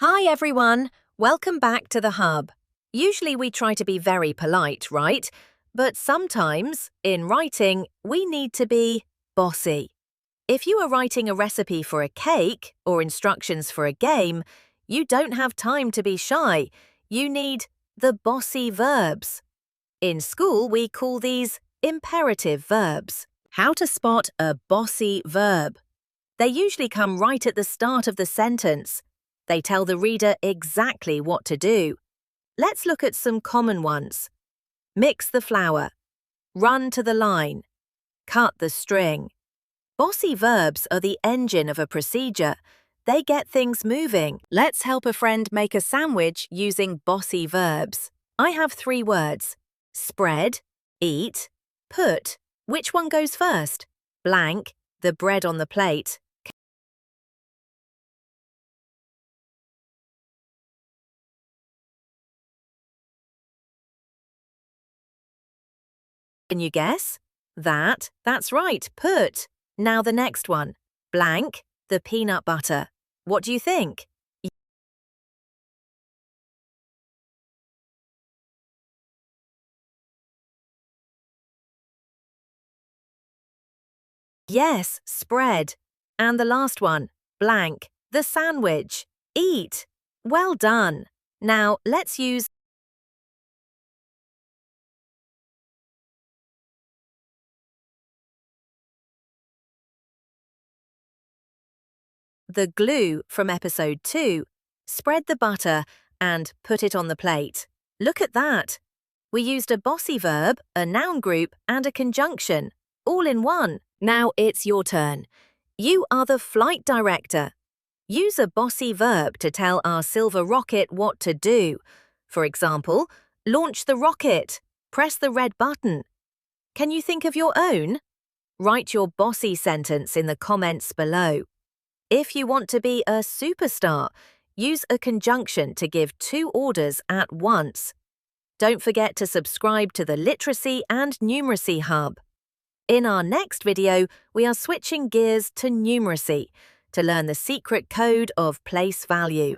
Hi everyone, welcome back to the Hub. Usually we try to be very polite, right? But sometimes, in writing, we need to be bossy. If you are writing a recipe for a cake or instructions for a game, you don't have time to be shy. You need the bossy verbs. In school, we call these imperative verbs. How to spot a bossy verb? They usually come right at the start of the sentence. They tell the reader exactly what to do. Let's look at some common ones. Mix the flour. Run to the line. Cut the string. Bossy verbs are the engine of a procedure. They get things moving. Let's help a friend make a sandwich using bossy verbs. I have 3 words. Spread, eat, put. Which one goes first? Blank, the bread on the plate. Can you guess? That's right, put. Now the next one. Blank, the peanut butter. What do you think? Yes, spread. And the last one. Blank, the sandwich. Eat. Well done. Now let's use the glue from episode 2. Spread the butter and put it on the plate. Look at that. We used a bossy verb, a noun group, and a conjunction, all in one. Now it's your turn. You are the flight director. Use a bossy verb to tell our silver rocket what to do. For example, launch the rocket. Press the red button. Can you think of your own? Write your bossy sentence in the comments below. If you want to be a superstar, use a conjunction to give 2 orders at once. Don't forget to subscribe to the Literacy and Numeracy Hub. In our next video, we are switching gears to numeracy to learn the secret code of place value.